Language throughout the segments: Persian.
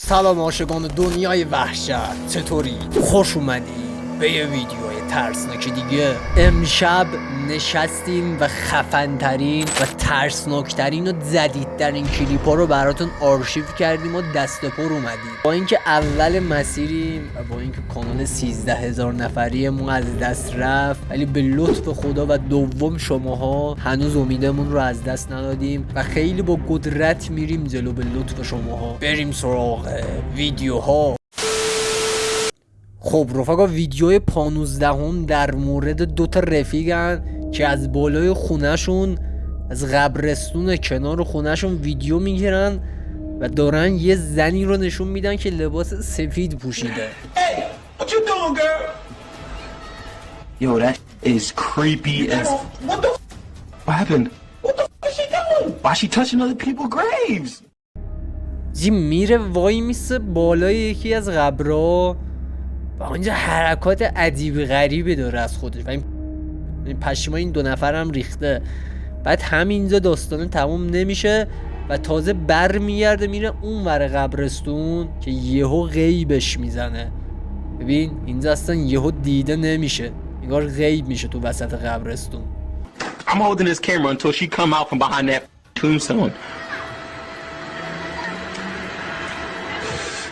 سلام عاشقان دنیای وحشت، چطورید؟ خوش اومدید به یه ویدیوی ترسناک دیگه. امشب نشستیم و خفن‌ترین و ترسناکترین و جدیدترین کلیپا رو براتون آرشیو کردیم و دست پر اومدیم. با اینکه اول مسیریم و با اینکه کانال 13,000 نفری ما از دست رفت، ولی به لطف خدا و دوم شماها هنوز امیدمون رو از دست ندادیم و خیلی با قدرت میریم جلو. به لطف شماها بریم سراغ ویدیوها. خب رفقا، ویدیوی 15 در مورد دوتا رفیقن که از بالای خونهشون، از قبرستون کنار خونهشون ویدیو میگیرن و دارن یه زنی رو نشون میدن که لباس سفید پوشیده. Hey, what you doing, girl? Yo, that is creepy as... What the What happened? what the f is she doing? Why she touching other people's graves? جی میره وای میسه بالای یکی از قبرها و اونجا حرکات عجیب غریبی داره از خودش و این پشیما این دو نفر هم ریخته. بعد همینجا داستانه تموم نمیشه و تازه بر میگرده میره اون ور قبرستون که یهو غیبش میزنه. ببین اینجا اصلا یهو دیده نمیشه، انگار غیب میشه تو وسط قبرستون. I'm holding this camera until she come out from behind that tombstone.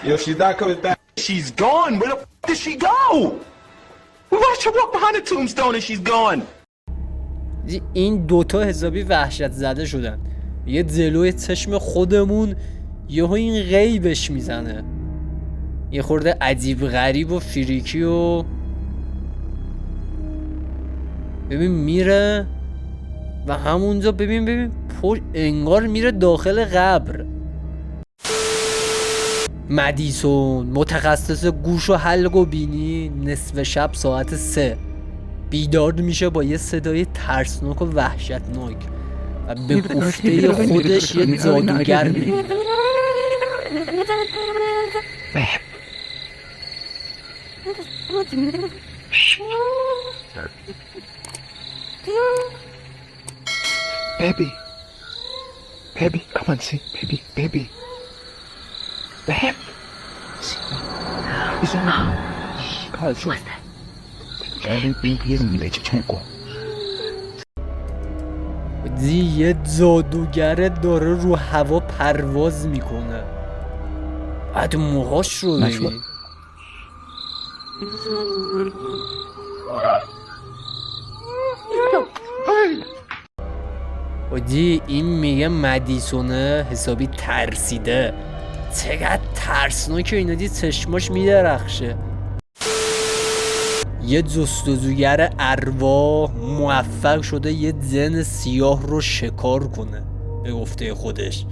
Yo, she's not coming back. She's gone. Where the f did she go? We watched her walk behind the tombstone and she's gone. این دوتا حسابی وحشت زده شدن. یه جلوی چشم خودمون یهو این غیبش میزنه. یه خورده عجیب غریب و فریکی و ببین میره و همونجا ببین انگار میره داخل قبر. مدیسون متخصص گوش و حلق و بینی نصف شب ساعت 3 بیدار میشه با یه صدای ترسناک و وحشتناک و به گفته خودش یه جادوگر میگه. Baby. Baby, come on, see. Baby. Babe. It's on. God, what's that? یه جادوگر داره رو هوا پرواز میکنه. بعد موهاش رو ببین. ودی این میگه مدیسونه حسابی ترسیده. چقدر ترسناکه اینا، دی چشماش میدرخشه. یه جستجوگر ارواح موفق شده یه جن سیاه رو شکار کنه به گفته خودش،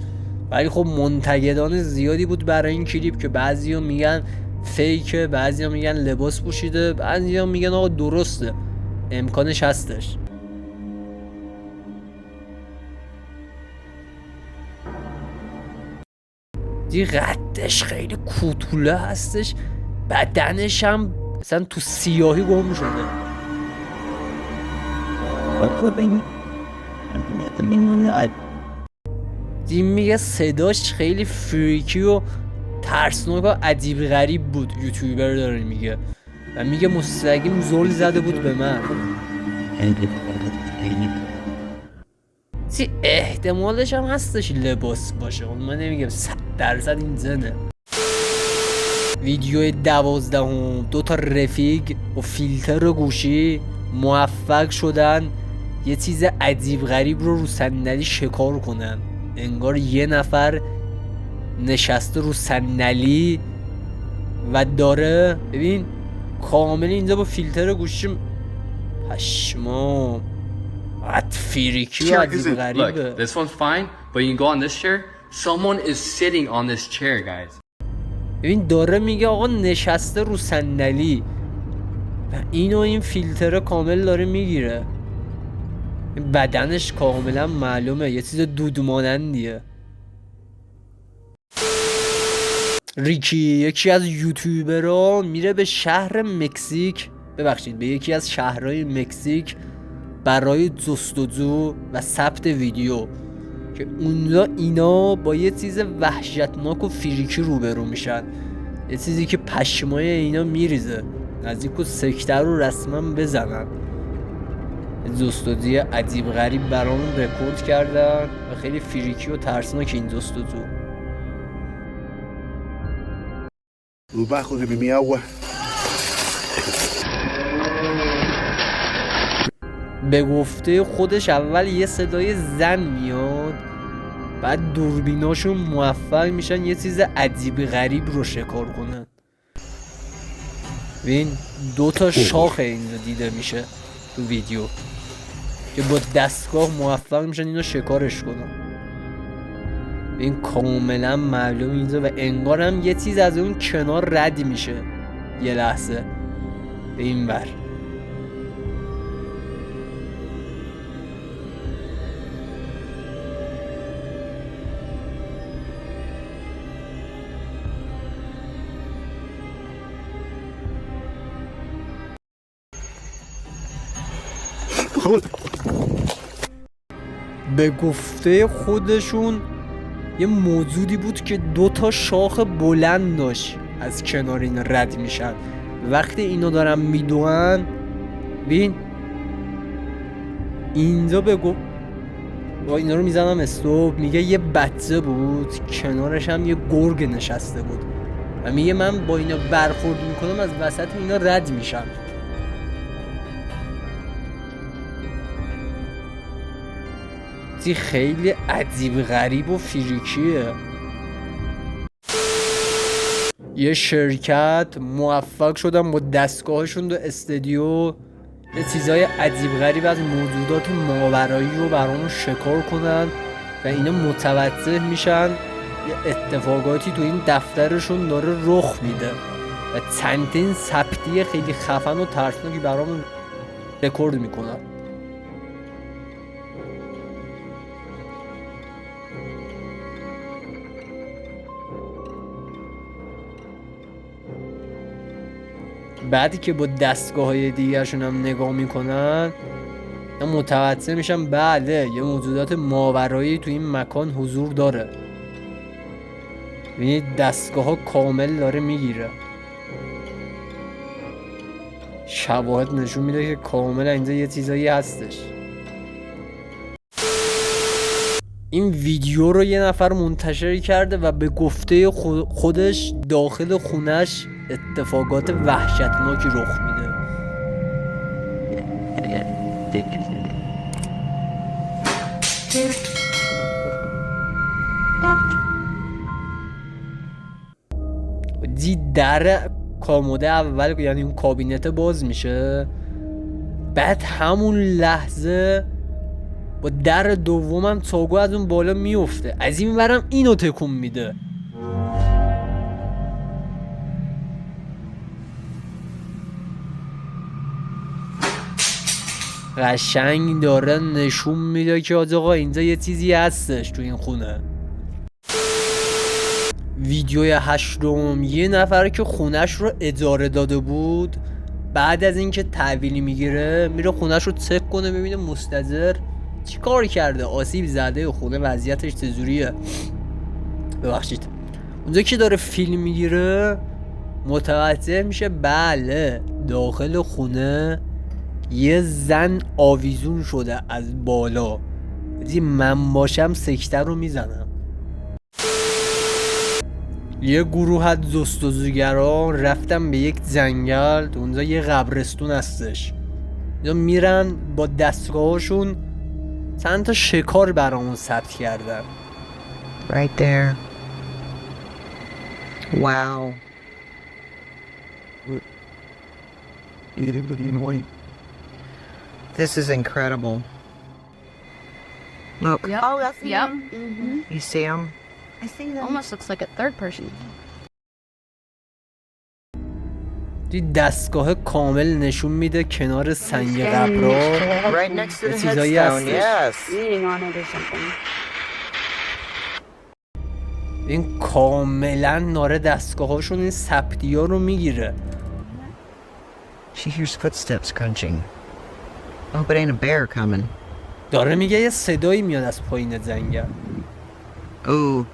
ولی خب منتقدان زیادی بود برای این کلیپ که بعضیا میگن فیکه، بعضیا میگن لباس پوشیده، بعضیا میگن آقا درسته، امکانش هستش. دی قدش خیلی کوتوله هستش، بدنش هم مثلا تو سیاهی گم شده. دی میگه صداش خیلی فریکی و ترسناک و عجیب غریب بود. یوتیوبر داره میگه و میگه مستقیم زل زده بود به من. سی احتمالش هم هستش لباس باشه، من نمیگم 100% این زنه. ویدیو 12 دوتا رفیق با فیلتر گوشی موفق شدن یه چیز عجیب غریب رو صندلی شکار کنن. انگار یه نفر نشسته رو صندلی و داره ببین کامل اینجا با فیلتر گوشی پشما قد فریکی و عجیب غریبه. Look, this one's fine, but you can go on this chair. Someone is sitting on this chair, guys. ببین داره میگه آقا نشسته رو صندلی و اینو این فیلتر کامل داره میگیره. بدنش کاملا معلومه یه چیز دود مانندیه. ریکی یکی از یوتیوبرها میره به شهر مکزیک، ببخشید به یکی از شهرهای مکزیک برای جستجو و ثبت ویدیو. که اونجا اینا با یه چیز وحشتناک و فریکی روبرو میشن، یه چیزی که پشمای اینا میریزه، نزدیک و سکته رو رسما بزنن. جستجوی عجیب غریب برامون رکورد کردن و خیلی فریکی و ترسناک این جستجو. Debajo de mi agua. به گفته خودش اول یه صدای زن میاد، بعد دوربیناشون موفق میشن یه چیز عجیب غریب رو شکار کنن. ببین 2 شاخ اینجا دیده میشه تو ویدیو که با دستگاه موفق میشن اینو شکارش کنن. این کاملا معلوم اینجا و انگار هم یه چیز از اون کنار رد میشه یه لحظه به این ور. به گفته خودشون یه موجودی بود که 2 شاخ بلند داشت از کنار این رد میشن. وقتی اینو دارن میدوئن ببین اینجا بگو با اینا رو میزنم استوب، میگه یه بچه بود کنارش هم یه گرگ نشسته بود و میگه من با اینا برخورد میکنم از وسط اینا رد میشم. خیلی عجیب غریب و فریکیه. یه شرکت موفق شدن با دستگاهشون دو استودیو یه چیزای عجیب غریب از موجودات ماورایی رو برامون شکار کنن و اینا متوجه میشن یه اتفاقاتی تو این دفترشون داره رخ میده و چندین ثبتی خیلی خفن و ترسناکی برامون رکورد میکنن. بعدی که با دستگاه های دیگرشون هم نگاه میکنن متوجه میشن بله یه موجودات ماورایی تو این مکان حضور داره. این دستگاه ها کامل داره میگیره، شواهد نشون میده که کامل اینجا یه چیزایی هستش. این ویدیو رو یه نفر منتشر کرده و به گفته خودش داخل خونش اتفاقات وحشتناکی رخ میده. در کاموده اول یعنی اون کابینت باز میشه، بعد همون لحظه با در دومم تاگو از اون بالا میفته، از این ورم اینو تکون میده. قشنگ داره نشون میده که آقا اینجا یه چیزی هستش تو این خونه. ویدیوی 8 یه نفر که خونش رو اجاره داده بود بعد از اینکه تحویلی میگیره میره خونش رو چک کنه ببینه مستاجر چی کار کرده، آسیب زده خونه وضعیتش چجوریه. ببخشید اونجا که داره فیلم میگیره متوجه میشه بله داخل خونه یه زن آویزون شده از بالا. من باشم سکته رو میزنم. یه گروه از جستجوگران رفتن به یک جنگل، اونجا یه قبرستون هستش، میرن با دستگاهاشون چند تا شکار برامون ثبت کردن. Right there. Wow. This is incredible. Look. Yep. Oh, that's Yep. You see them? I see them. Almost looks like a third person. دستگاه کامل نشون میده کنار سنگ قبرها Right next to the چیزایی headstone. هستش. Yes. Leaning on it or something. این کاملا ناره دستگاهاشون این ثبتی ها رو میگیره. She hears footsteps crunching. I hope it ain't a bear coming. داره میگه یه صدایی میاد از پایین جنگل. Ooh.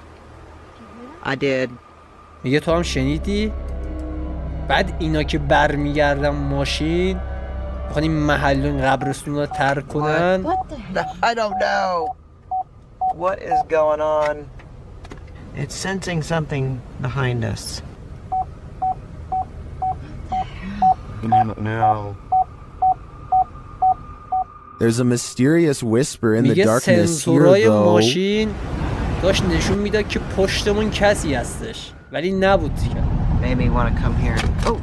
I did. میگه تو هم شنیدی؟ بعد اینا که برمیگردن ماشین میخوان این محل و این قبرستون رو ترک کنن. I don't know. What is going on? It's sensing something behind us. No. There's a mysterious whisper in the میگه darkness here سنسورای though. ماشین داشت نشون میداد که پشتمون کسی هستش ولی نبود دیگه. Made me want to come here. Oh,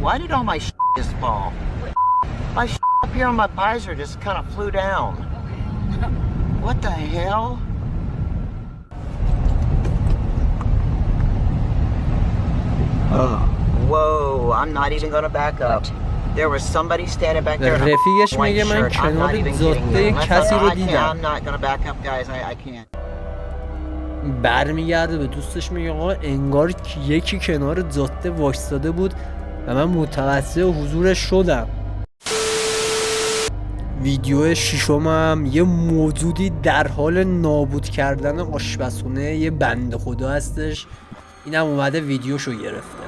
why did all my just fall? My up here on my visor just kind of flew down. What the hell? Oh, whoa, I'm not even gonna back up. There was somebody standing back there in a رفیقش white میگه من shirt. I'm not کنار even kidding زاده you. کسی رو I'm دیدم. not gonna back up, guys. I can't. برمیگرده به دوستش میگه آقا انگار یکی کنار جاده وایستاده بود و من متوجه حضورش شدم. ویدیو ششمم یه موجودی در حال نابود کردن آشپزخونه یه بنده خدا هستش. اینم اومده ویدیوشو گرفته.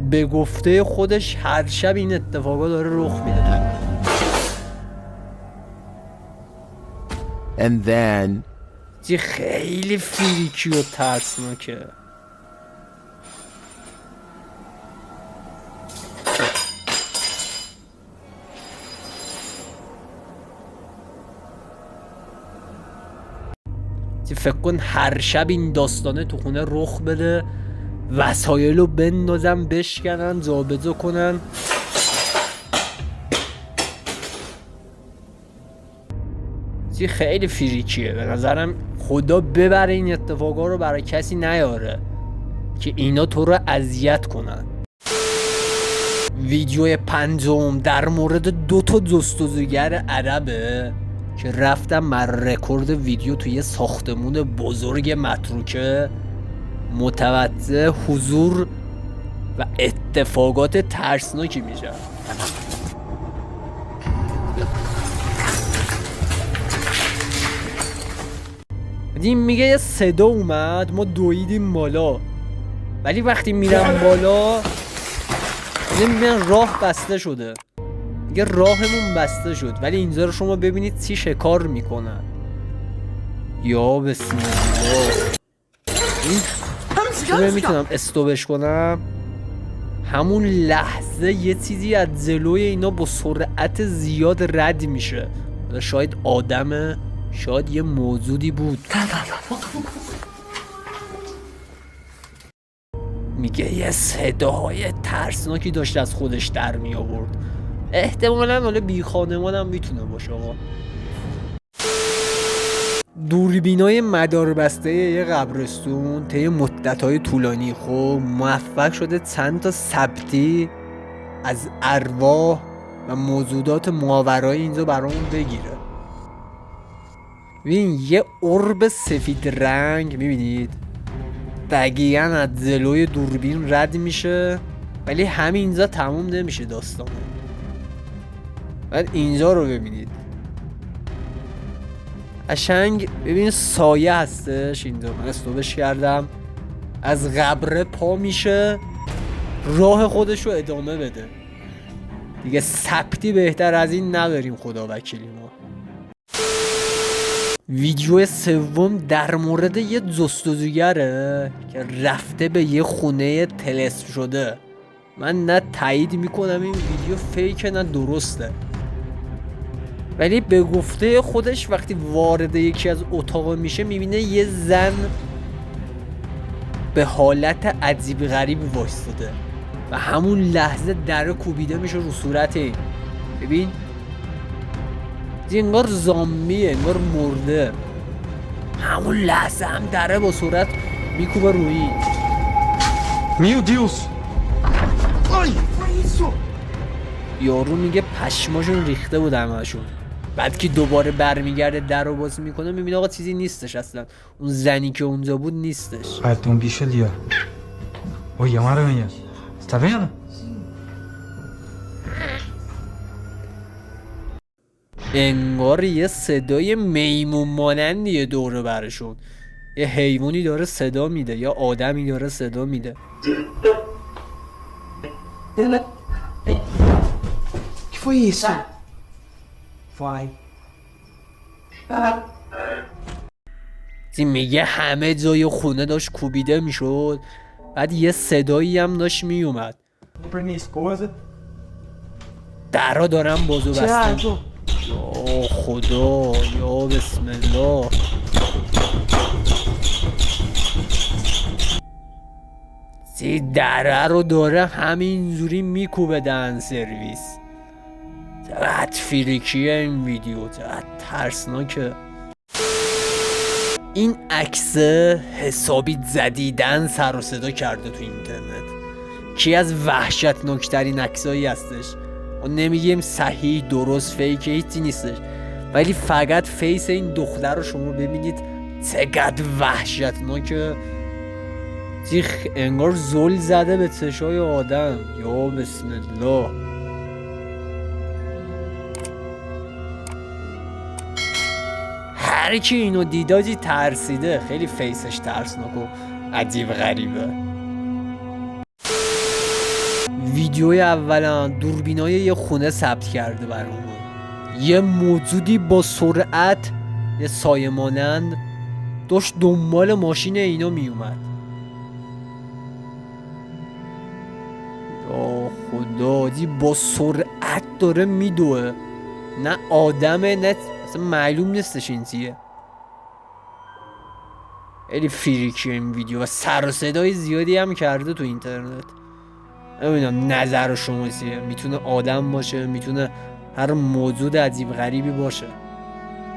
به گفته خودش هر شب این اتفاقا داره رخ میده. And then چی خیلی فریکی و ترسناکه. چی فکر کن هر شب این داستانه تو خونه رخ بده، وسایل رو بندازن بشکنن جابجا کنن. چی خیلی فریکیه. به نظرم خدا ببره این اتفاقا رو برای کسی نیاره که اینا تو رو اذیت کنن. ویدیو پنجم در مورد 2 تا جستجوگر عربه که رفتم بر رکورد ویدیو توی ساختمون بزرگ متروکه متوجه حضور و اتفاقات ترسناکی میشن. این میگه یه صدا اومد، ما دویدیم بالا، ولی وقتی میرم بالا میبینن راه بسته شده. میگه راهمون بسته شد، ولی اینجا رو شما ببینید چی شکار میکنن. یا بسم الله. این میتونم استوبش کنم. همون لحظه یه چیزی از جلوی اینا با سرعت زیاد رد میشه. شاید آدمه، شاید یه موجودی بود. میگه یه صداهای ترسناکی داشت از خودش در می آورد. احتمالاً حالا بی خانمان هم میتونه باشه. آقا دوربینای مداربسته یه قبرستون طی مدت‌های طولانی خب موفق شده چند تا ثبتی از ارواح و موجودات ماورای اینجا برامون بگیره. ببین یه ارب سفید رنگ میبینید دقیقاً از جلوی دوربین رد میشه، ولی همینجا تموم نمیشه داستانه. بعد اینجا رو ببینید قشنگ، ببین سایه هستش اینجا. من استوبش کردم، از قبره پا میشه راه خودش رو ادامه بده دیگه. ثبتی بهتر از این نداریم خدا وکیلی ما. ویدیو سوم در مورد یه جستجوگره که رفته به یه خونه طلسم شده. من نه تایید میکنم این ویدیو فیکه نه درسته، ولی به گفته خودش وقتی وارد یکی از اتاق میشه میبینه یه زن به حالت عجیب غریب وایستاده و همون لحظه در کوبیده میشه رو صورت این. ببین انگار زامبیه، انگار مرده. همون لحظه هم دره با صورت میکوبه روی. Meu Deus! Ai, foi isso? یارو میگه پشماشون ریخته بود همشون. بعد که دوباره برمیگرده در رو باز میکنه میبینه آقا چیزی نیستش اصلا. اون زنی که اونجا بود نیستش. Ah, tem um bicho ali, ó. Oi, é uma aranha. Tá vendo? انگار یه صدای میمون مانندیه دوره برشون. یه حیوانی داره صدا میده یا آدمی داره صدا میده. Que foi isso? Vai. میگه همه جای خونه داشت کوبیده میشد، بعد یه صدایی هم داشت میومد. Pra minha esposa. درها دارم بازو بستن. Tiago. یا خدا، یا بسم الله. دره رو داره همینجوری میکوبه دهن سرویس. چقدر فریکیه این ویدیو، چقدر ترسناکه. این عکس حسابی زدیدن سر و صدا کرده تو اینترنت. کی از وحشتناکترین عکسایی هستش. ما نمیگیم صحیح درست فیک هیچی نیستش، ولی فقط فیس این دختر رو شما ببینید چقدر وحشتناکه. انگار زل زده به چشای آدم. یا بسم الله. هر کی اینو دیداجی ترسیده. خیلی فیسش ترسناک و عجیب غریبه. ویدیوی اولا دوربینای یه خونه ثبت کرده برامون. یه موجودی با سرعت یه سایه مانند داشت دنبال ماشین اینا میومد. یا خدا، با سرعت داره میدوه. نه آدمه نه اصلا معلوم نیستش این چیه. خیلی فریکی این ویدیو و سر و صدای زیادی هم کرده تو اینترنت. نمیدونم نظر شما چیه. میتونه آدم باشه، میتونه هر موجود عجیب غریبی باشه.